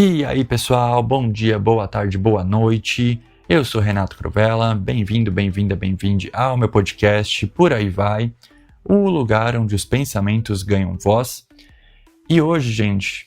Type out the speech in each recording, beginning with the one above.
E aí pessoal, bom dia, boa tarde, boa noite. Eu sou Renato Crovella, bem-vindo, bem-vinda, bem-vinde ao meu podcast Por Aí Vai, o lugar onde os pensamentos ganham voz. E hoje, gente,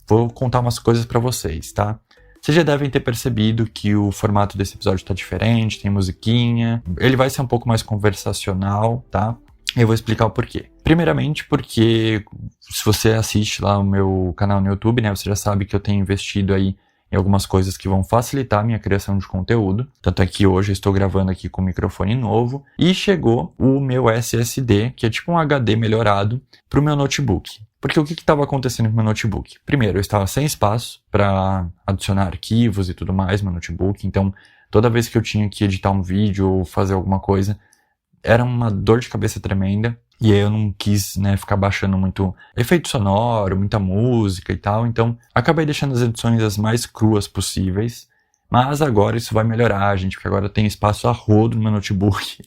vou contar umas coisas pra vocês, tá? Vocês já devem ter percebido que o formato desse episódio tá diferente, tem musiquinha. Ele vai ser um pouco mais conversacional, tá? Eu vou explicar o porquê. Primeiramente porque se você assiste lá o meu canal no YouTube, né, você já sabe que eu tenho investido aí em algumas coisas que vão facilitar a minha criação de conteúdo. Tanto é que hoje eu estou gravando aqui com um microfone novo e chegou o meu SSD, que é tipo um HD melhorado, para o meu notebook. Porque o que estava acontecendo com o meu notebook? Primeiro, eu estava sem espaço para adicionar arquivos e tudo mais no notebook, então toda vez que eu tinha que editar um vídeo ou fazer alguma coisa, era uma dor de cabeça tremenda, e aí eu não quis, ficar baixando muito efeito sonoro, muita música e tal, então acabei deixando as edições as mais cruas possíveis, mas agora isso vai melhorar, gente, porque agora eu tenho espaço a rodo no meu notebook.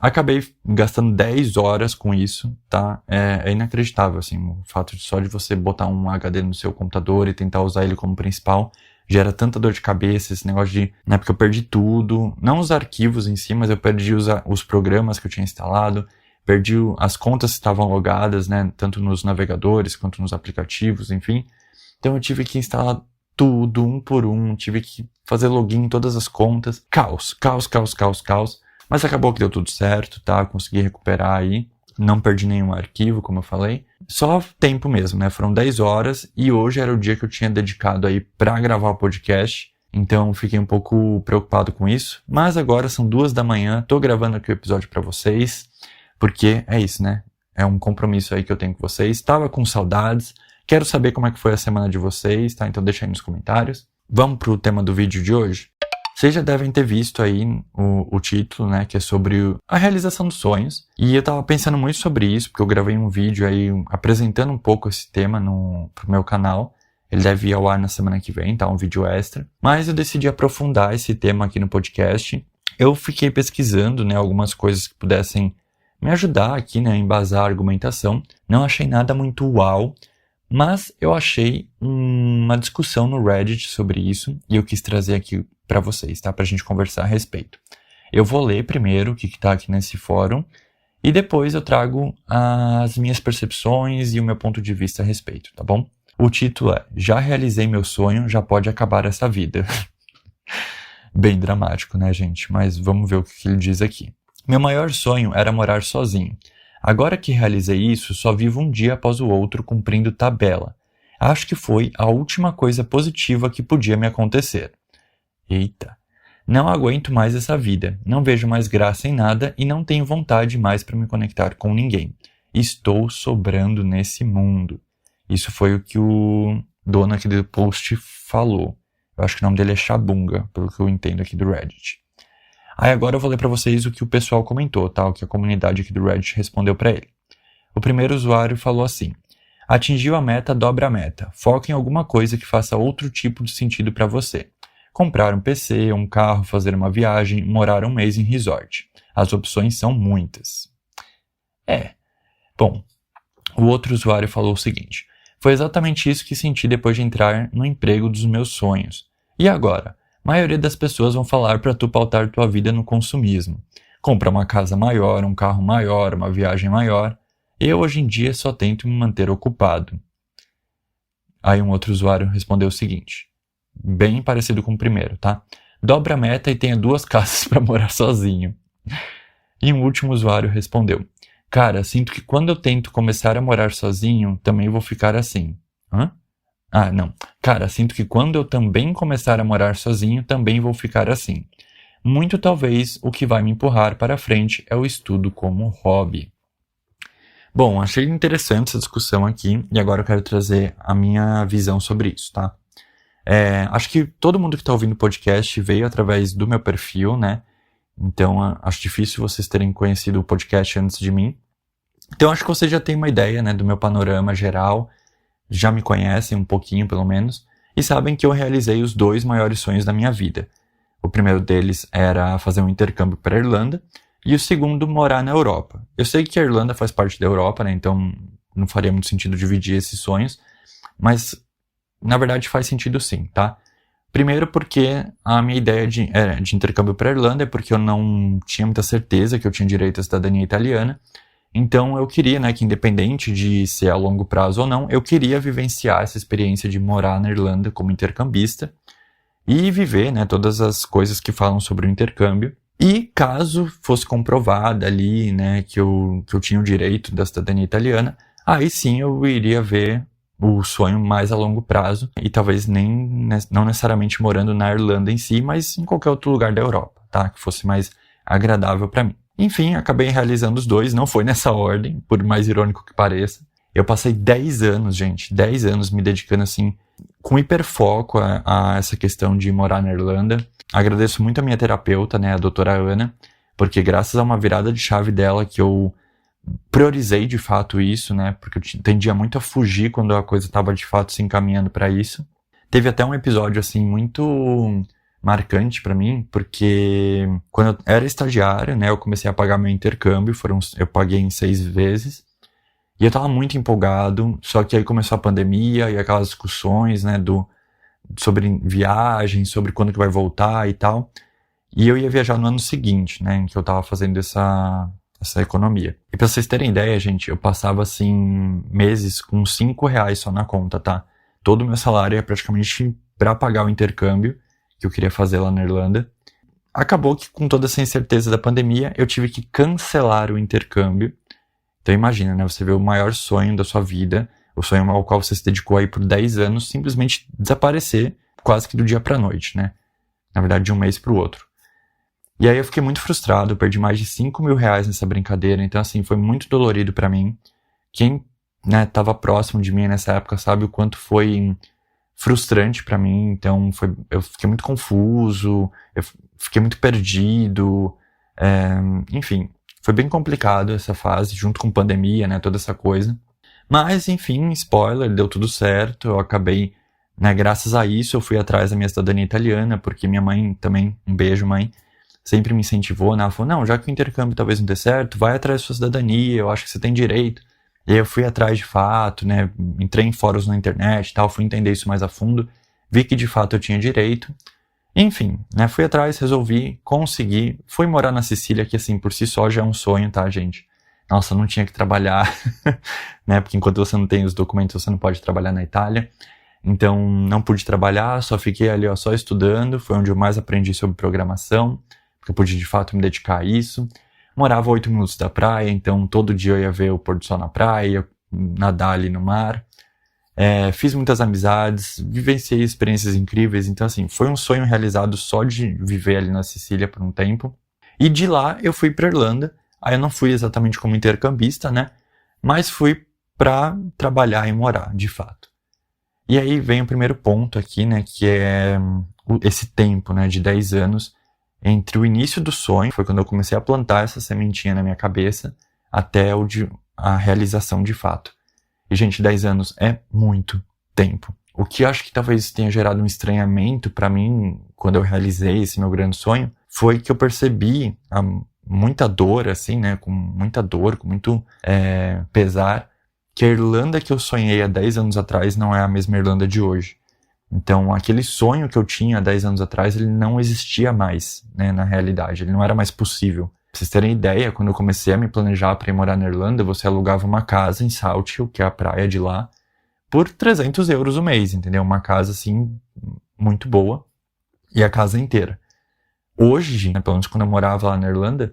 Acabei gastando 10 horas com isso, tá? É inacreditável, assim, o fato só de você botar um HD no seu computador e tentar usar ele como principal gera tanta dor de cabeça, esse negócio de... porque eu perdi tudo, não os arquivos em si, mas eu perdi os programas que eu tinha instalado, perdi as contas que estavam logadas, tanto nos navegadores quanto nos aplicativos, enfim. Então eu tive que instalar tudo, um por um, tive que fazer login em todas as contas. Caos. Mas acabou que deu tudo certo, tá? Consegui recuperar aí. Não perdi nenhum arquivo, como eu falei. Só tempo mesmo, Foram 10 horas e hoje era o dia que eu tinha dedicado aí pra gravar o podcast. Então fiquei um pouco preocupado com isso. Mas agora são 2 da manhã, tô gravando aqui o episódio pra vocês. Porque é isso, É um compromisso aí que eu tenho com vocês. Tava com saudades. Quero saber como é que foi a semana de vocês, tá? Então deixa aí nos comentários. Vamos pro tema do vídeo de hoje? Vocês já devem ter visto aí o título, que é sobre a realização dos sonhos. E eu tava pensando muito sobre isso, porque eu gravei um vídeo aí apresentando um pouco esse tema pro meu canal. Ele deve ir ao ar na semana que vem, tá? Um vídeo extra. Mas eu decidi aprofundar esse tema aqui no podcast. Eu fiquei pesquisando, algumas coisas que pudessem me ajudar aqui, a embasar a argumentação. Não achei nada muito uau, mas eu achei uma discussão no Reddit sobre isso e eu quis trazer aqui para vocês, tá? Pra gente conversar a respeito. Eu vou ler primeiro o que tá aqui nesse fórum e depois eu trago as minhas percepções e o meu ponto de vista a respeito, tá bom? O título é Já realizei meu sonho, já pode acabar essa vida. Bem dramático, gente? Mas vamos ver o que ele diz aqui. Meu maior sonho era morar sozinho. Agora que realizei isso, só vivo um dia após o outro cumprindo tabela. Acho que foi a última coisa positiva que podia me acontecer. Eita. Não aguento mais essa vida, não vejo mais graça em nada e não tenho vontade mais para me conectar com ninguém. Estou sobrando nesse mundo. Isso foi o que o dono aqui do post falou. Eu acho que o nome dele é Chabunga, pelo que eu entendo aqui do Reddit. Aí agora eu vou ler para vocês o que o pessoal comentou, tá? O que a comunidade aqui do Reddit respondeu para ele. O primeiro usuário falou assim: atingiu a meta, dobra a meta. Foca em alguma coisa que faça outro tipo de sentido para você. Comprar um PC, um carro, fazer uma viagem, morar um mês em resort. As opções são muitas. Bom, o outro usuário falou o seguinte: foi exatamente isso que senti depois de entrar no emprego dos meus sonhos. E agora? A maioria das pessoas vão falar para tu pautar tua vida no consumismo. Compra uma casa maior, um carro maior, uma viagem maior. Eu hoje em dia só tento me manter ocupado. Aí um outro usuário respondeu o seguinte, bem parecido com o primeiro, tá? Dobra a meta e tenha 2 casas para morar sozinho. E um último usuário respondeu: cara, sinto que quando eu tento começar a morar sozinho, também vou ficar assim. Hã? Não. Cara, sinto que quando eu também começar a morar sozinho, também vou ficar assim. Muito talvez o que vai me empurrar para frente é o estudo como hobby. Bom, achei interessante essa discussão aqui e agora eu quero trazer a minha visão sobre isso, tá? Acho que todo mundo que está ouvindo o podcast veio através do meu perfil, Então, acho difícil vocês terem conhecido o podcast antes de mim. Então, acho que vocês já têm uma ideia, do meu panorama geral. Já me conhecem um pouquinho, pelo menos, e sabem que eu realizei os 2 maiores sonhos da minha vida. O primeiro deles era fazer um intercâmbio para a Irlanda, e o segundo, morar na Europa. Eu sei que a Irlanda faz parte da Europa, então não faria muito sentido dividir esses sonhos, mas na verdade faz sentido sim, tá? Primeiro porque a minha ideia de intercâmbio para a Irlanda é porque eu não tinha muita certeza que eu tinha direito à cidadania italiana. Então eu queria, né, que independente de ser a longo prazo ou não, eu queria vivenciar essa experiência de morar na Irlanda como intercambista e viver, né, todas as coisas que falam sobre o intercâmbio. E caso fosse comprovada ali, né, que eu tinha o direito da cidadania italiana, aí sim eu iria ver o sonho mais a longo prazo e talvez não necessariamente morando na Irlanda em si, mas em qualquer outro lugar da Europa, tá? Que fosse mais agradável para mim. Enfim, acabei realizando os dois, não foi nessa ordem, por mais irônico que pareça. Eu passei 10 anos, gente, 10 anos me dedicando assim, com hiperfoco a essa questão de morar na Irlanda. Agradeço muito a minha terapeuta, né, a doutora Ana, porque graças a uma virada de chave dela que eu priorizei de fato isso, né, porque eu tendia muito a fugir quando a coisa estava de fato se encaminhando para isso. Teve até um episódio assim muito marcante para mim, porque quando eu era estagiário, né, eu comecei a pagar meu intercâmbio, eu paguei em 6 vezes, e eu tava muito empolgado, só que aí começou a pandemia e aquelas discussões, né, sobre viagem, sobre quando que vai voltar e tal, e eu ia viajar no ano seguinte, né, em que eu tava fazendo essa economia. E pra vocês terem ideia, gente, eu passava, assim, meses com R$5 só na conta, tá? Todo o meu salário ia praticamente pra pagar o intercâmbio que eu queria fazer lá na Irlanda. Acabou que, com toda essa incerteza da pandemia, eu tive que cancelar o intercâmbio. Então imagina, né? Você vê o maior sonho da sua vida, o sonho ao qual você se dedicou aí por 10 anos, simplesmente desaparecer quase que do dia pra noite, né? Na verdade, de um mês pro outro. E aí eu fiquei muito frustrado, eu perdi mais de R$5.000 nessa brincadeira, então assim, foi muito dolorido pra mim. Quem, né, tava próximo de mim nessa época sabe o quanto foi frustrante pra mim, então eu fiquei muito confuso, eu fiquei muito perdido, enfim, foi bem complicado essa fase, junto com pandemia, né, toda essa coisa. Mas, enfim, spoiler, deu tudo certo, eu acabei, né, graças a isso eu fui atrás da minha cidadania italiana, porque minha mãe também, um beijo mãe, sempre me incentivou, né? Ela falou, não, já que o intercâmbio talvez não dê certo, vai atrás da sua cidadania, eu acho que você tem direito. E aí eu fui atrás de fato, né? Entrei em fóruns na internet e tal, fui entender isso mais a fundo, vi que de fato eu tinha direito. Enfim, né? Fui atrás, resolvi, consegui, fui morar na Sicília, que assim, por si só já é um sonho, tá, gente? Nossa, eu não tinha que trabalhar, né? Porque enquanto você não tem os documentos, você não pode trabalhar na Itália. Então, não pude trabalhar, só fiquei ali, ó, só estudando, foi onde eu mais aprendi sobre programação, porque eu pude de fato me dedicar a isso. Morava 8 minutos da praia, então todo dia eu ia ver o pôr do sol na praia, ia nadar ali no mar. Fiz muitas amizades, vivenciei experiências incríveis, então assim, foi um sonho realizado só de viver ali na Sicília por um tempo. E de lá eu fui para Irlanda, aí eu não fui exatamente como intercambista, né, mas fui para trabalhar e morar, de fato. E aí vem o primeiro ponto aqui, né, que é esse tempo, né, de 10 anos, entre o início do sonho, foi quando eu comecei a plantar essa sementinha na minha cabeça, até a realização de fato. E, gente, 10 anos é muito tempo. O que eu acho que talvez tenha gerado um estranhamento pra mim, quando eu realizei esse meu grande sonho, foi que eu percebi muita dor, assim, né, com muita dor, com muito pesar, que a Irlanda que eu sonhei há 10 anos atrás não é a mesma Irlanda de hoje. Então, aquele sonho que eu tinha há 10 anos atrás, ele não existia mais, né, na realidade. Ele não era mais possível. Pra vocês terem ideia, quando eu comecei a me planejar para ir morar na Irlanda, você alugava uma casa em Salthill, que é a praia de lá, por 300 euros o mês, entendeu? Uma casa, assim, muito boa. E a casa inteira. Hoje, né, pelo menos quando eu morava lá na Irlanda,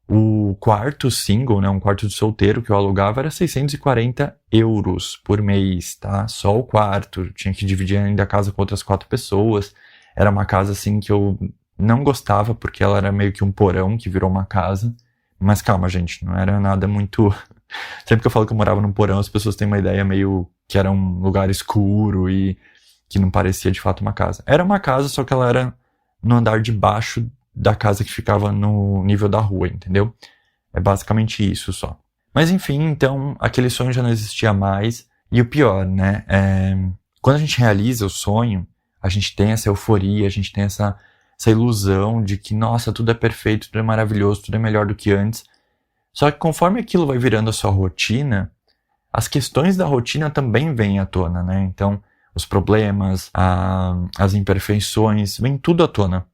o quarto single, né, um quarto de solteiro que eu alugava era 640 euros por mês, tá? Só o quarto, tinha que dividir ainda a casa com outras 4 pessoas. Era uma casa, assim, que eu não gostava, porque ela era meio que um porão que virou uma casa. Mas calma, gente, não era nada muito... Sempre que eu falo que eu morava num porão, as pessoas têm uma ideia meio que era um lugar escuro e que não parecia de fato uma casa. Era uma casa, só que ela era no andar de baixo da casa que ficava no nível da rua, entendeu? É basicamente isso só. Mas enfim, então, aquele sonho já não existia mais. E o pior, né? Quando a gente realiza o sonho, a gente tem essa euforia, a gente tem essa ilusão de que, nossa, tudo é perfeito, tudo é maravilhoso, tudo é melhor do que antes. Só que conforme aquilo vai virando a sua rotina, as questões da rotina também vêm à tona, né? Então, os problemas, as imperfeições, vem tudo à tona.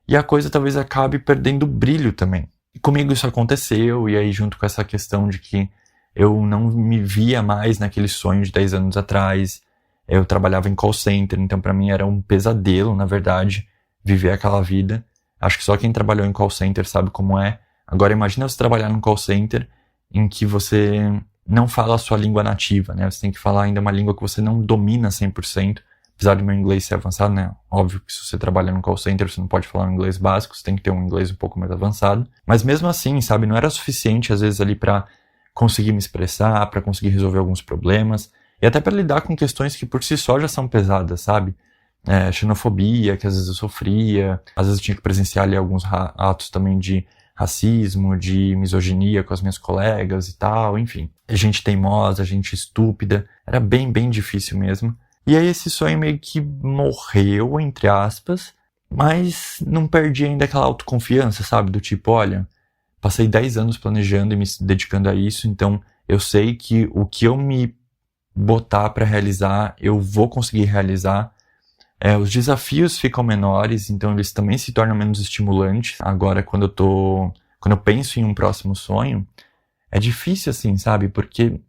E a coisa talvez acabe perdendo o brilho também. E comigo isso aconteceu, e aí junto com essa questão de que eu não me via mais naquele sonho de 10 anos atrás, eu trabalhava em call center, então para mim era um pesadelo, na verdade, viver aquela vida. Acho que só quem trabalhou em call center sabe como é. Agora imagina você trabalhar num call center em que você não fala a sua língua nativa, né? Você tem que falar ainda uma língua que você não domina 100%, apesar do meu inglês ser avançado, né? Óbvio que se você trabalha no call center, você não pode falar um inglês básico, você tem que ter um inglês um pouco mais avançado. Mas mesmo assim, sabe, não era suficiente às vezes ali para conseguir me expressar, para conseguir resolver alguns problemas, e até para lidar com questões que por si só já são pesadas, sabe? Xenofobia, que às vezes eu sofria, às vezes eu tinha que presenciar ali alguns atos também de racismo, de misoginia com as minhas colegas e tal, enfim. Gente teimosa, gente estúpida, era bem, bem difícil mesmo. E aí esse sonho meio que morreu, entre aspas, mas não perdi ainda aquela autoconfiança, sabe? Do tipo, olha, passei 10 anos planejando e me dedicando a isso, então eu sei que o que eu me botar para realizar, eu vou conseguir realizar. Os desafios ficam menores, então eles também se tornam menos estimulantes. Agora, quando eu penso em um próximo sonho, é difícil assim, sabe? Porque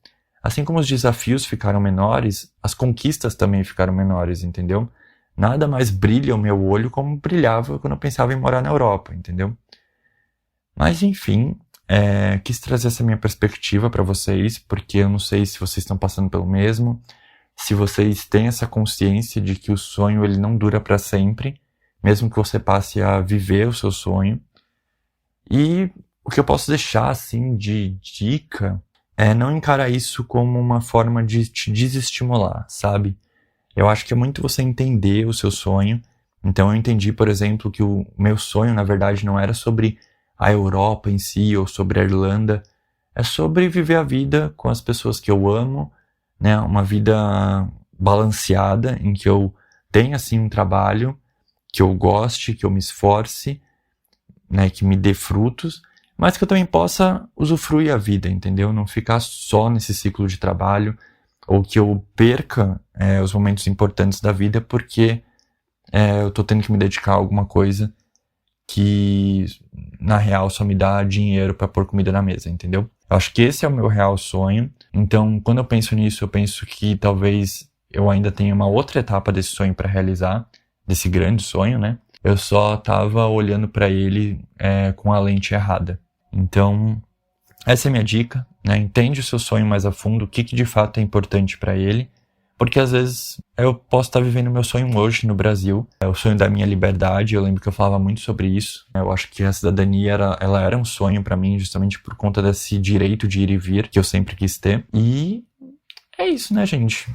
assim como os desafios ficaram menores, as conquistas também ficaram menores, entendeu? Nada mais brilha o meu olho como brilhava quando eu pensava em morar na Europa, entendeu? Mas enfim, quis trazer essa minha perspectiva para vocês, porque eu não sei se vocês estão passando pelo mesmo, se vocês têm essa consciência de que o sonho ele não dura para sempre, mesmo que você passe a viver o seu sonho. E o que eu posso deixar assim de dica é não encarar isso como uma forma de te desestimular, sabe? Eu acho que é muito você entender o seu sonho. Então eu entendi, por exemplo, que o meu sonho, na verdade, não era sobre a Europa em si ou sobre a Irlanda. É sobre viver a vida com as pessoas que eu amo, né? Uma vida balanceada, em que eu tenha, assim, um trabalho que eu goste, que eu me esforce, né? Que me dê frutos, mas que eu também possa usufruir a vida, entendeu? Não ficar só nesse ciclo de trabalho, ou que eu perca os momentos importantes da vida porque eu tô tendo que me dedicar a alguma coisa que, na real, só me dá dinheiro pra pôr comida na mesa, entendeu? Eu acho que esse é o meu real sonho. Então, quando eu penso nisso, eu penso que talvez eu ainda tenha uma outra etapa desse sonho pra realizar, desse grande sonho, né? Eu só tava olhando pra ele com a lente errada. Então, essa é a minha dica, né? Entende o seu sonho mais a fundo, o que de fato é importante pra ele. Porque às vezes eu posso estar vivendo o meu sonho hoje no Brasil, o sonho da minha liberdade. Eu lembro que eu falava muito sobre isso. Eu acho que a cidadania ela era um sonho pra mim, justamente por conta desse direito de ir e vir que eu sempre quis ter. E é isso, né, gente?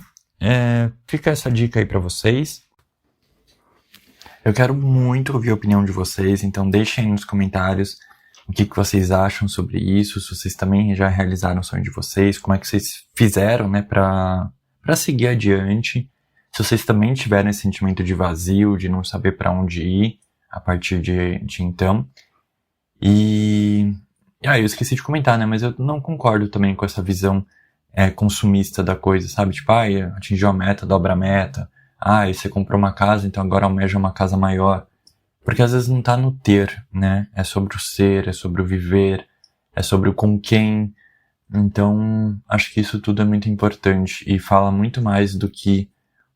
Fica essa dica aí pra vocês. Eu quero muito ouvir a opinião de vocês, então deixem aí nos comentários o que vocês acham sobre isso, se vocês também já realizaram o sonho de vocês, como é que vocês fizeram, né, pra seguir adiante, se vocês também tiverem esse sentimento de vazio, de não saber para onde ir a partir de então. E eu esqueci de comentar, né, mas eu não concordo também com essa visão consumista da coisa, sabe? Tipo, atingiu a meta, dobra a meta. Você comprou uma casa, então agora almeja uma casa maior. Porque às vezes não tá no ter, né? É sobre o ser, é sobre o viver, é sobre o com quem. Então, acho que isso tudo é muito importante e fala muito mais do que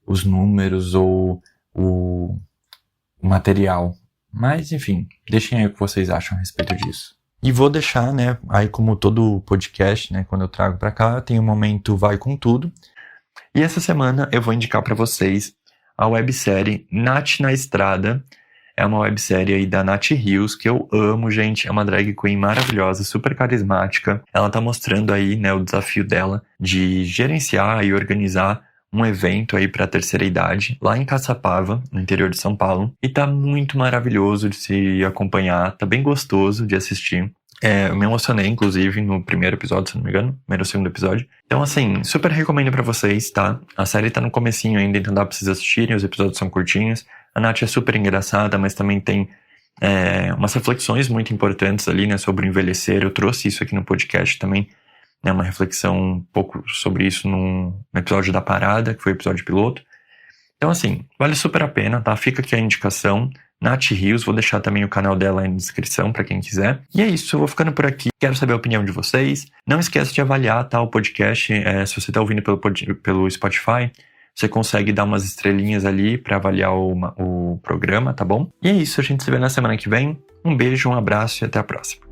os números ou o material. Mas, enfim, deixem aí o que vocês acham a respeito disso. E vou deixar, né, aí como todo podcast, né, quando eu trago pra cá, tem um momento Vai Com Tudo. E essa semana eu vou indicar pra vocês a websérie Nath na Estrada. É uma websérie aí da Nath Rios, que eu amo, gente. É uma drag queen maravilhosa, super carismática. Ela tá mostrando aí, né, o desafio dela de gerenciar e organizar um evento aí pra terceira idade, lá em Caçapava, no interior de São Paulo. E tá muito maravilhoso de se acompanhar, tá bem gostoso de assistir. Eu me emocionei, inclusive, no primeiro episódio, se não me engano, primeiro ou segundo episódio. Então, assim, super recomendo pra vocês, tá? A série tá no comecinho ainda, então dá pra vocês assistirem, os episódios são curtinhos. A Nath é super engraçada, mas também tem umas reflexões muito importantes ali, né, sobre o envelhecer. Eu trouxe isso aqui no podcast também, né, uma reflexão um pouco sobre isso no episódio da Parada, que foi o episódio piloto. Então assim, vale super a pena, tá? Fica aqui a indicação. Nath Rios, vou deixar também o canal dela aí na descrição para quem quiser. E é isso, eu vou ficando por aqui. Quero saber a opinião de vocês. Não esqueça de avaliar, tá, o podcast. Se você está ouvindo pelo Spotify, você consegue dar umas estrelinhas ali para avaliar o programa, tá bom? E é isso, a gente se vê na semana que vem. Um beijo, um abraço e até a próxima.